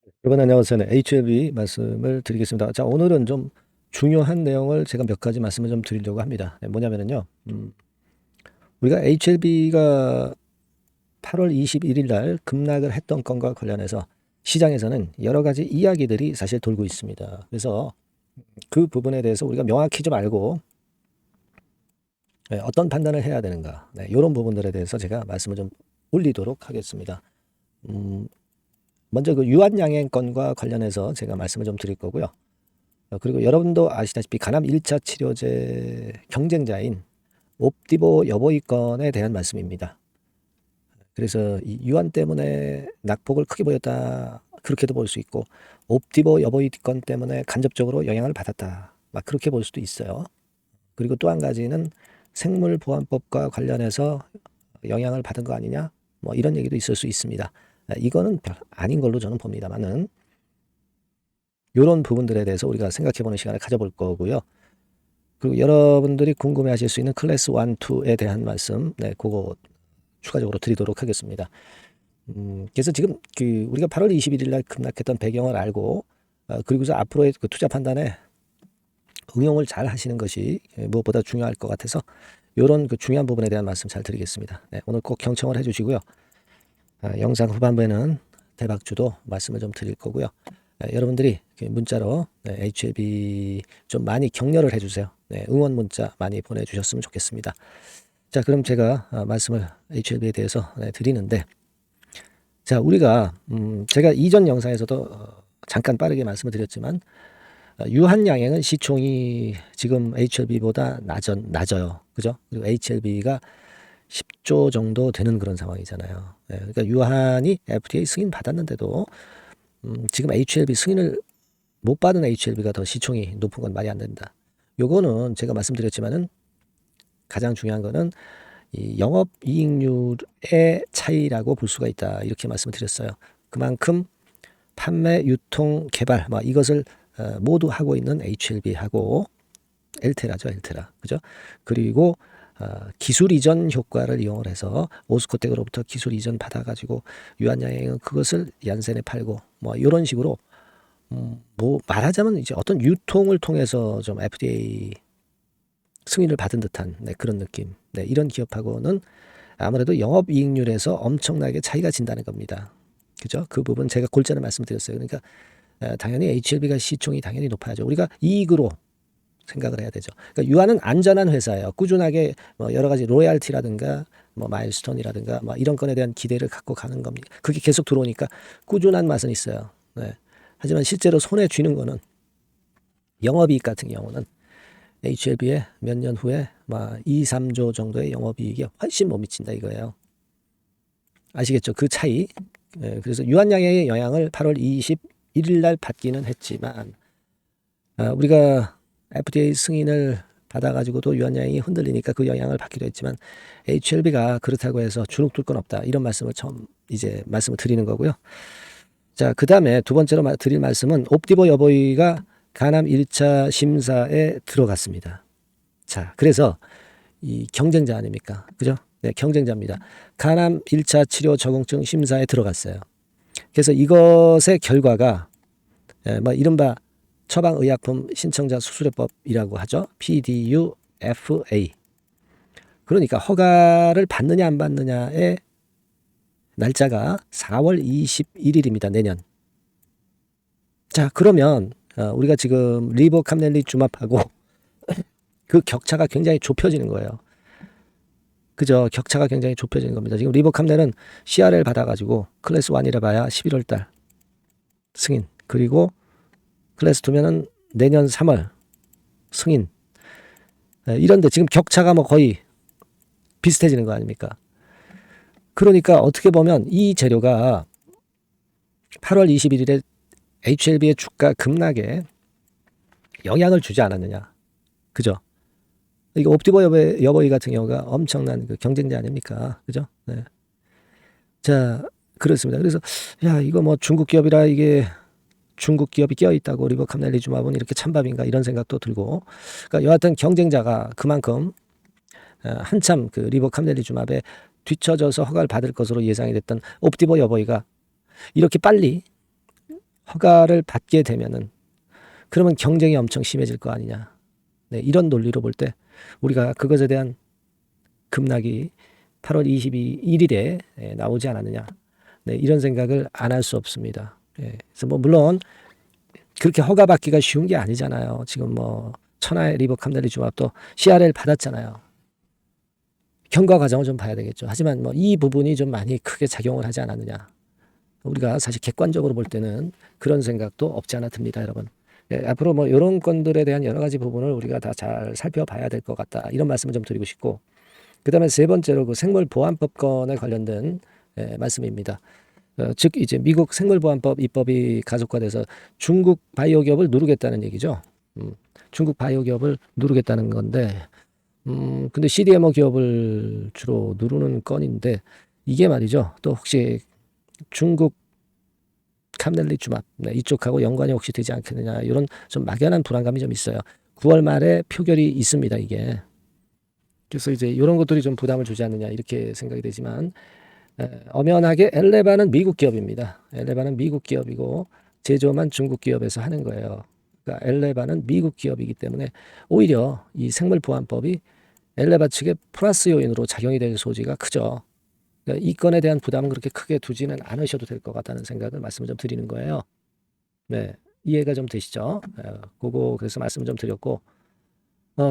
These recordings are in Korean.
여러분 안녕하세요. 네, HLB 말씀을 드리겠습니다. 자, 오늘은 좀 중요한 내용을 제가 몇 가지 말씀을 좀 드리려고 합니다. 네, 뭐냐면요. 우리가 HLB가 8월 21일 날 급락을 했던 건과 관련해서 시장에서는 여러 가지 이야기들이 사실 돌고 있습니다. 그래서 그 부분에 대해서 우리가 명확히 좀 알고 어떤 판단을 해야 되는가. 네, 이런 부분들에 대해서 제가 말씀을 좀 올리도록 하겠습니다. 음, 먼저 그 유한양행 건과 관련해서 제가 말씀을 좀 드릴 거고요. 그리고 여러분도 아시다시피 간암 1차 치료제 경쟁자인 옵디보 여보이건에 대한 말씀입니다. 그래서 이 유한 때문에 낙폭을 크게 보였다. 그렇게도 볼 수 있고 옵디보 여보이건 때문에 간접적으로 영향을 받았다. 막 그렇게 볼 수도 있어요. 그리고 또 한 가지는 생물보안법과 관련해서 영향을 받은 거 아니냐? 뭐 이런 얘기도 있을 수 있습니다. 이거는 별 아닌 걸로 저는 봅니다만은 이런 부분들에 대해서 우리가 생각해보는 시간을 가져볼 거고요. 그리고 여러분들이 궁금해하실 수 있는 클래스 1, 2에 대한 말씀, 네, 그거 추가적으로 드리도록 하겠습니다. 그래서 지금 그 우리가 8월 21일 날 급락했던 배경을 알고, 그리고서 앞으로의 그 투자 판단에 응용을 잘 하시는 것이 무엇보다 중요할 것 같아서 이런 그 중요한 부분에 대한 말씀 잘 드리겠습니다. 네, 오늘 꼭 경청을 해주시고요. 영상 후반부에는 대박주도 말씀을 좀 드릴 거고요. 여러분들이 문자로 HLB 좀 많이 격려를 해주세요. 네, 응원 문자 많이 보내주셨으면 좋겠습니다. 자, 그럼 제가 말씀을 HLB에 대해서 드리는데, 자, 우리가 제가 이전 영상에서도 잠깐 빠르게 말씀을 드렸지만 유한양행은 시총이 지금 HLB보다 낮아요. 그죠? 그리고 HLB가 10조 정도 되는 그런 상황이잖아요. 그러니까 유한이 FDA 승인 받았는데도 지금 HLB 승인을 못 받은 HLB가 더 시총이 높은 건 말이 안 된다. 요거는 제가 말씀드렸지만은 가장 중요한 거는 이 영업이익률의 차이라고 볼 수가 있다. 이렇게 말씀을 드렸어요. 그만큼 판매, 유통, 개발 이것을 모두 하고 있는 HLB하고 엘테라죠, 엘테라. 그죠? 그리고 기술 이전 효과를 이용을 해서 오스코텍으로부터 기술 이전 받아가지고 유한양행은 그것을 얀센에 팔고 이런 식으로 뭐 말하자면 이제 어떤 유통을 통해서 좀 FDA 승인을 받은 듯한 그런 느낌. 이런 기업하고는 아무래도 영업이익률에서 엄청나게 차이가 진다는 겁니다. 그죠? 그 부분 제가 골자를 말씀드렸어요. 그러니까 당연히 HLB가 시총이 당연히 높아야죠. 우리가 이익으로 생각을 해야 되죠. 그러니까 유한은 안전한 회사예요. 꾸준하게 여러 가지 로얄티라든가 마일스톤이라든가 이런 건에 대한 기대를 갖고 가는 겁니다. 그게 계속 들어오니까 꾸준한 맛은 있어요. 네. 하지만 실제로 손에 쥐는 거는 영업이익 같은 경우는 HLB에 몇 년 후에 2, 3조 정도의 영업이익이 훨씬 못 미친다 이거예요. 아시겠죠? 그 차이. 그래서 유한양행의 영향을 8월 21일 날 받기는 했지만 우리가 FDA 승인을 받아가지고도 유한양행이 흔들리니까 그 영향을 받기도 했지만 HLB가 그렇다고 해서 주눅 들 건 없다. 이런 말씀을 처음 이제 말씀을 드리는 거고요. 자, 그 다음에 두 번째로 드릴 말씀은 옵디보 여보이가 간암 1차 심사에 들어갔습니다. 자, 그래서 이 경쟁자 아닙니까? 그죠? 네, 경쟁자입니다. 간암 1차 치료 적응증 심사에 들어갔어요. 그래서 이것의 결과가 이른바 처방의약품 신청자 수수료법이라고 하죠. PDUFA. 그러니까 허가를 받느냐 안 받느냐의 날짜가 4월 21일입니다. 내년. 자, 그러면 우리가 지금 리보캄넬리주맙하고 그 격차가 굉장히 좁혀지는 거예요. 그죠? 격차가 굉장히 좁혀지는 겁니다. 지금 리보캄넬은 CRL 받아가지고 클래스 1이라 봐야 11월 달 승인. 그리고 클래스 2면은 내년 3월 승인. 이런데 지금 격차가 거의 비슷해지는 거 아닙니까? 그러니까 어떻게 보면 이 재료가 8월 21일에 HLB의 주가 급락에 영향을 주지 않았느냐. 그죠? 이거 옵티버 여보이 같은 경우가 엄청난 그 경쟁자 아닙니까? 그죠? 네. 자, 그렇습니다. 그래서, 야, 이거 중국 기업이라 이게 중국 기업이 껴있다고 리버캄넬리주맙은 이렇게 찬밥인가 이런 생각도 들고. 그러니까 여하튼 경쟁자가 그만큼 한참 그 리버캄넬리주맙에 뒤처져서 허가를 받을 것으로 예상이 됐던 옵티버 여보이가 이렇게 빨리 허가를 받게 되면은 그러면 경쟁이 엄청 심해질 거 아니냐. 네, 이런 논리로 볼 때 우리가 그것에 대한 급락이 8월 21일에 나오지 않았느냐. 네, 이런 생각을 안 할 수 없습니다. 그래서 뭐 물론 그렇게 허가받기가 쉬운 게 아니잖아요. 지금 뭐 천하의 리버 캄넬리 조합도 CRL 받았잖아요. 경과 과정을 좀 봐야 되겠죠. 하지만 뭐 이 부분이 좀 많이 크게 작용을 하지 않았느냐. 우리가 사실 객관적으로 볼 때는 그런 생각도 없지 않아 듭니다, 여러분. 앞으로 뭐 이런 건들에 대한 여러 가지 부분을 우리가 다 잘 살펴봐야 될 것 같다. 이런 말씀을 좀 드리고 싶고, 그다음에 세 번째로 그 생물보안법권에 관련된 말씀입니다. 즉 이제 미국 생물보안법 입법이 가속화돼서 중국 바이오 기업을 누르겠다는 얘기죠. 중국 바이오 기업을 누르겠다는 건데, 근데 CDMO 기업을 주로 누르는 건인데 이게 말이죠. 또 혹시 중국 캄넬리주맙 이쪽하고 연관이 혹시 되지 않겠느냐 이런 좀 막연한 불안감이 좀 있어요. 9월 말에 표결이 있습니다. 이게. 그래서 이제 이런 것들이 좀 부담을 주지 않느냐 이렇게 생각이 되지만 엄연하게 엘레바는 미국 기업입니다. 엘레바는 미국 기업이고 제조만 중국 기업에서 하는 거예요. 그러니까 엘레바는 미국 기업이기 때문에 오히려 이 생물보안법이 엘레바 측의 플러스 요인으로 작용이 될 소지가 크죠. 그러니까 이 건에 대한 부담은 그렇게 크게 두지는 않으셔도 될 것 같다는 생각을 말씀을 좀 드리는 거예요. 네, 이해가 좀 되시죠? 그거 그래서 말씀을 좀 드렸고,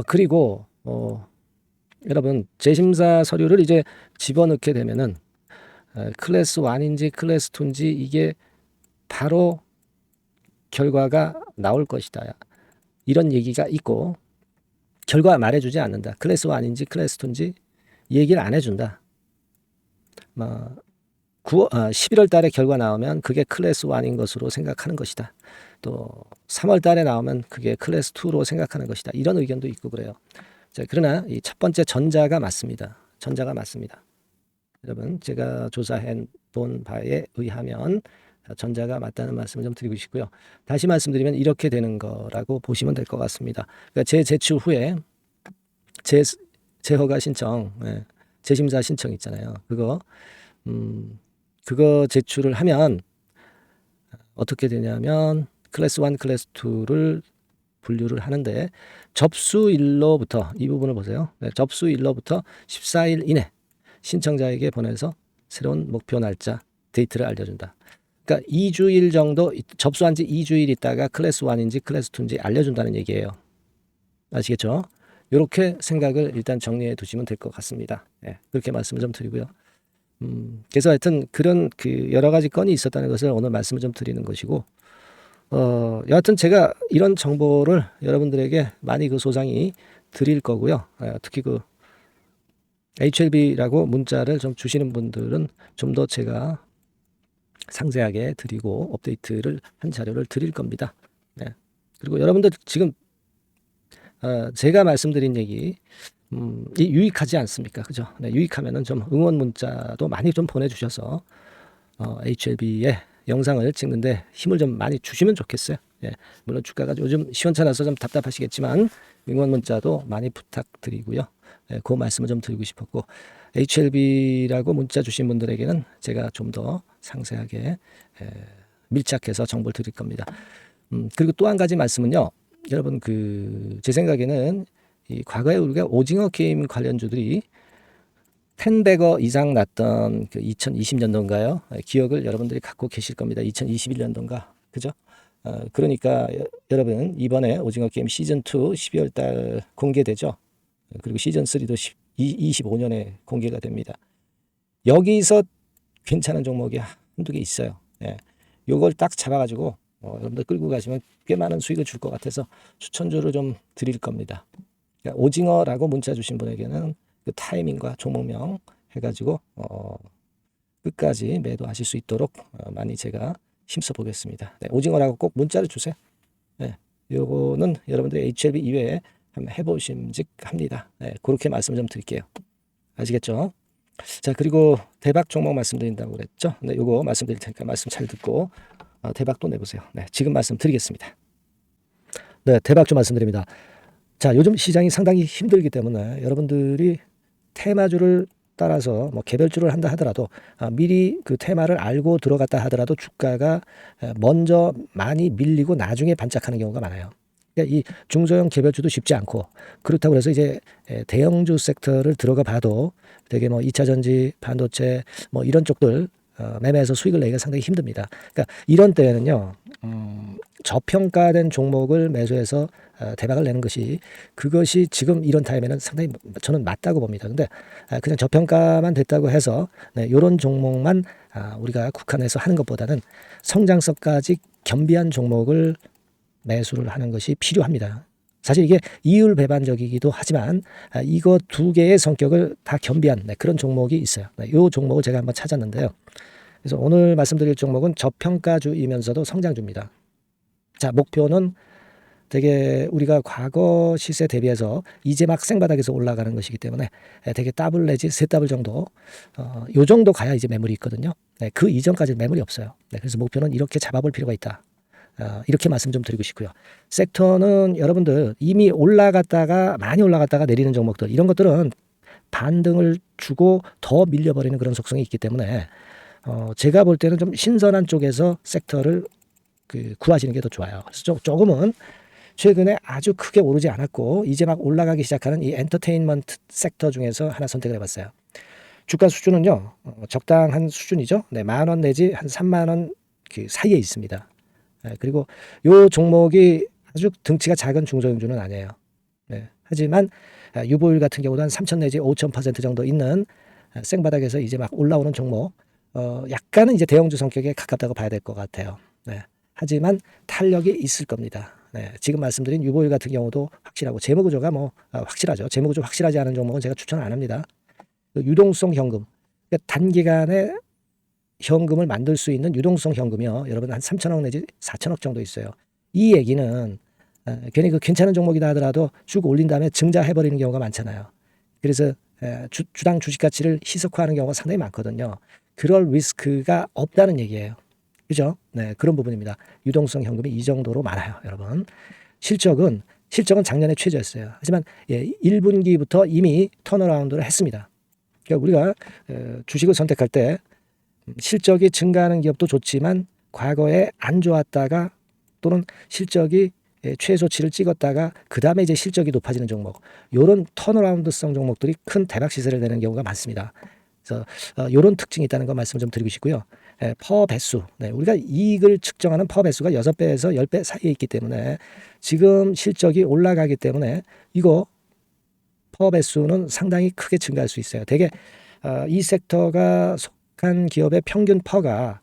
그리고 여러분 재심사 서류를 이제 집어넣게 되면은 클래스 1인지 클래스 2인지 이게 바로 결과가 나올 것이다. 이런 얘기가 있고 결과 말해주지 않는다. 클래스 1인지 클래스 2인지 얘기를 안 해준다. 11월 달에 결과 나오면 그게 클래스 1인 것으로 생각하는 것이다. 또 3월 달에 나오면 그게 클래스 2로 생각하는 것이다. 이런 의견도 있고 그래요. 자, 그러나 이 첫 번째 전자가 맞습니다. 전자가 맞습니다. 여러분 제가 조사해 본 바에 의하면 전자가 맞다는 말씀을 좀 드리고 싶고요. 다시 말씀드리면 이렇게 되는 거라고 보시면 될 것 같습니다. 그러니까 제 제출 후에 재허가 신청, 재심사 신청 있잖아요. 그거 제출을 하면 어떻게 되냐면 클래스 1, 클래스 2를 분류를 하는데 접수일로부터 이 부분을 보세요. 접수일로부터 14일 이내 신청자에게 보내서 새로운 목표 날짜, 데이트를 알려준다. 그러니까 2주일 정도 접수한 지 2주일 있다가 클래스 1인지 클래스 2인지 알려준다는 얘기예요. 아시겠죠? 이렇게 생각을 일단 정리해 두시면 될 것 같습니다. 그렇게 말씀을 좀 드리고요. 그래서 하여튼 그런 그 여러 가지 건이 있었다는 것을 오늘 말씀을 좀 드리는 것이고, 여하튼 제가 이런 정보를 여러분들에게 많이 그 소상히 드릴 거고요. 특히 그 HLB라고 문자를 좀 주시는 분들은 좀 더 제가 상세하게 드리고 업데이트를 한 자료를 드릴 겁니다. 그리고 여러분들 지금 제가 말씀드린 얘기 유익하지 않습니까? 그죠? 유익하면은 좀 응원 문자도 많이 좀 보내주셔서 HLB의 영상을 찍는데 힘을 좀 많이 주시면 좋겠어요. 물론 주가가 요즘 시원찮아서 좀 답답하시겠지만 응원 문자도 많이 부탁드리고요. 그 말씀을 좀 드리고 싶었고 HLB라고 문자 주신 분들에게는 제가 좀 더 상세하게 밀착해서 정보를 드릴 겁니다. 그리고 또 한 가지 말씀은요. 여러분 제 생각에는 이 과거에 우리가 오징어 게임 관련주들이 10배거 이상 났던 그 2020년도인가요? 기억을 여러분들이 갖고 계실 겁니다. 2021년도인가. 그죠? 그러니까 여러분 이번에 오징어 게임 시즌 2 12월 달 공개되죠. 그리고 시즌 3도 25년에 공개가 됩니다. 여기서 괜찮은 종목이 한두 개 있어요. 요걸 딱 잡아가지고 여러분들 끌고 가시면 꽤 많은 수익을 줄 것 같아서 추천주를 좀 드릴 겁니다. 그러니까 오징어라고 문자 주신 분에게는 그 타이밍과 종목명 해가지고 끝까지 매도하실 수 있도록 많이 제가 힘써 보겠습니다. 오징어라고 꼭 문자를 주세요. 요거는 여러분들 HLB 이외에 한번 해보심직합니다. 그렇게 말씀 좀 드릴게요. 아시겠죠? 자, 그리고 대박 종목 말씀드린다고 그랬죠? 요거 말씀드릴 테니까 말씀 잘 듣고 대박도 내보세요. 지금 말씀드리겠습니다. 대박 좀 말씀드립니다. 자, 요즘 시장이 상당히 힘들기 때문에 여러분들이 테마주를 따라서 뭐 개별주를 한다 하더라도 미리 그 테마를 알고 들어갔다 하더라도 주가가 먼저 많이 밀리고 나중에 반짝하는 경우가 많아요. 그러니까 이 중소형 개별주도 쉽지 않고, 그렇다고 해서 이제 대형주 섹터를 들어가 봐도 되게 뭐 2차 전지, 반도체 뭐 이런 쪽들 매매해서 수익을 내기가 상당히 힘듭니다. 그러니까 이런 때에는요, 저평가된 종목을 매수해서 대박을 내는 것이, 그것이 지금 이런 타임에는 상당히 저는 맞다고 봅니다. 근데 그냥 저평가만 됐다고 해서 이런 종목만 우리가 국한해서 하는 것보다는 성장성까지 겸비한 종목을 매수를 하는 것이 필요합니다. 사실 이게 이율배반적이기도 하지만 이거 두 개의 성격을 다 겸비한 그런 종목이 있어요. 이 종목을 제가 한번 찾았는데요. 그래서 오늘 말씀드릴 종목은 저평가주이면서도 성장주입니다. 자, 목표는 되게 우리가 과거 시세 대비해서 이제 막 생바닥에서 올라가는 것이기 때문에 되게 더블 내지 세 더블 정도, 요 정도 가야 이제 매물이 있거든요. 그 이전까지는 매물이 없어요. 그래서 목표는 이렇게 잡아볼 필요가 있다. 이렇게 말씀 좀 드리고 싶고요. 섹터는 여러분들 이미 올라갔다가 많이 올라갔다가 내리는 종목들, 이런 것들은 반등을 주고 더 밀려버리는 그런 속성이 있기 때문에 제가 볼 때는 좀 신선한 쪽에서 섹터를 구하시는 게 더 좋아요. 그래서 조금은 최근에 아주 크게 오르지 않았고 이제 막 올라가기 시작하는 이 엔터테인먼트 섹터 중에서 하나 선택을 해봤어요. 주가 수준은요, 적당한 수준이죠. 10,000원 내지 한 30,000원 그 사이에 있습니다. 그리고 요 종목이 아주 등치가 작은 중소형주는 아니에요. 하지만 유보율 같은 경우도 한 3,000 내지 5,000% 정도 있는 생바닥에서 이제 막 올라오는 종목, 약간은 이제 대형주 성격에 가깝다고 봐야 될 것 같아요. 하지만 탄력이 있을 겁니다. 지금 말씀드린 유보율 같은 경우도 확실하고 재무구조가 뭐 확실하죠. 재무구조 확실하지 않은 종목은 제가 추천 안 합니다. 유동성 현금, 그러니까 단기간에 현금을 만들 수 있는 유동성 현금이요, 여러분 한 3,000억 내지 4,000억 정도 있어요. 이 얘기는 괜히 그 괜찮은 종목이다 하더라도 쭉 올린 다음에 증자해버리는 경우가 많잖아요. 그래서 주당 주식 가치를 희석화하는 경우가 상당히 많거든요. 그럴 리스크가 없다는 얘기예요. 그죠? 그런 부분입니다. 유동성 현금이 이 정도로 많아요, 여러분. 실적은 작년에 최저였어요. 하지만 1분기부터 이미 턴어라운드를 했습니다. 그러니까 우리가 주식을 선택할 때 실적이 증가하는 기업도 좋지만 과거에 안 좋았다가 또는 실적이 최소치를 찍었다가 그 다음에 이제 실적이 높아지는 종목, 이런 턴어라운드성 종목들이 큰 대박 시세를 내는 경우가 많습니다. 그래서 이런 특징이 있다는 거 말씀을 좀 드리고 싶고요. 퍼 배수, 우리가 이익을 측정하는 퍼 배수가 6배에서 10배 사이에 있기 때문에 지금 실적이 올라가기 때문에 이거 퍼 배수는 상당히 크게 증가할 수 있어요. 되게 이 섹터가 속한 기업의 평균 퍼가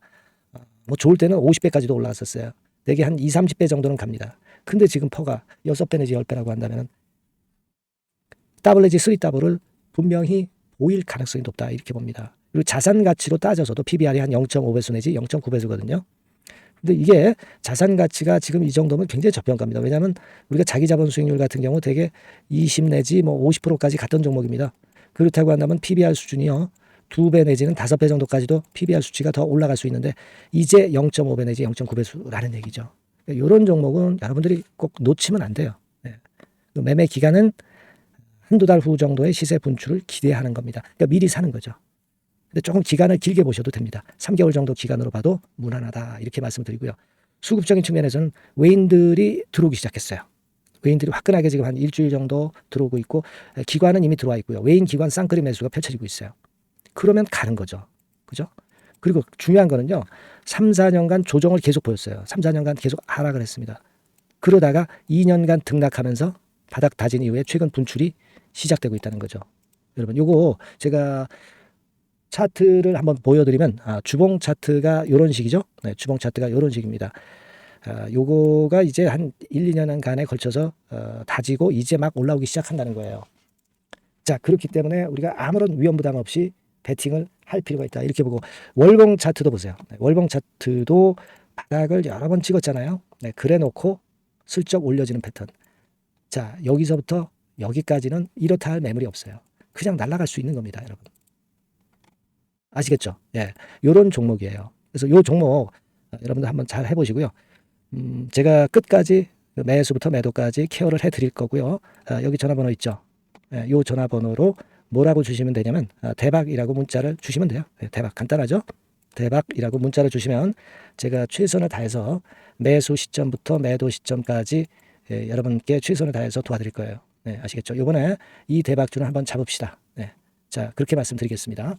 뭐 좋을 때는 50배까지도 올라왔었어요. 되게 한 20, 30배 정도는 갑니다. 근데 지금 퍼가 6배 내지 10배라고 한다면 더블 내지 3더블을 분명히 보일 가능성이 높다, 이렇게 봅니다. 그리고 자산 가치로 따져서도 PBR이 한 0.5배수 내지 0.9배수거든요. 근데 이게 자산 가치가 지금 이 정도면 굉장히 저평가입니다. 왜냐하면 우리가 자기 자본 수익률 같은 경우 되게 20 내지 뭐 50%까지 갔던 종목입니다. 그렇다고 한다면 PBR 수준이요, 2배 내지는 5배 정도까지도 PBR 수치가 더 올라갈 수 있는데 이제 0.5배 내지 0.9배수라는 얘기죠. 이런 종목은 여러분들이 꼭 놓치면 안 돼요. 매매 기간은 한두 달 후 정도의 시세 분출을 기대하는 겁니다. 그러니까 미리 사는 거죠. 근데 조금 기간을 길게 보셔도 됩니다. 3개월 정도 기간으로 봐도 무난하다, 이렇게 말씀드리고요. 수급적인 측면에서는 외인들이 들어오기 시작했어요. 외인들이 화끈하게 지금 한 일주일 정도 들어오고 있고, 기관은 이미 들어와 있고요. 외인 기관 쌍끌이 매수가 펼쳐지고 있어요. 그러면 가는 거죠. 그죠? 그리고 중요한 거는요, 3, 4년간 조정을 계속 보였어요. 3, 4년간 계속 하락을 했습니다. 그러다가 2년간 등락하면서 바닥 다진 이후에 최근 분출이 시작되고 있다는 거죠. 여러분, 요거 제가 차트를 한번 보여드리면, 주봉 차트가 이런 식이죠. 주봉 차트가 이런 식입니다. 요거가 이제 한 1, 2년간에 걸쳐서 다지고 이제 막 올라오기 시작한다는 거예요. 자, 그렇기 때문에 우리가 아무런 위험 부담 없이 베팅을 할 필요가 있다, 이렇게 보고, 월봉 차트도 보세요. 월봉 차트도 바닥을 여러 번 찍었잖아요. 그래 놓고 슬쩍 올려지는 패턴. 자, 여기서부터 여기까지는 이렇다 할 매물이 없어요. 그냥 날아갈 수 있는 겁니다, 여러분. 아시겠죠? 요런 종목이에요. 그래서 요 종목 여러분들 한번 잘 해보시고요. 제가 끝까지 매수부터 매도까지 케어를 해드릴 거고요. 여기 전화번호 있죠? 요 전화번호로 뭐라고 주시면 되냐면 대박이라고 문자를 주시면 돼요. 네, 대박 간단하죠? 대박이라고 문자를 주시면 제가 최선을 다해서 매수 시점부터 매도 시점까지 여러분께 최선을 다해서 도와드릴 거예요. 네, 아시겠죠? 이번에 이 대박주를 한번 잡읍시다. 네, 자 그렇게 말씀드리겠습니다.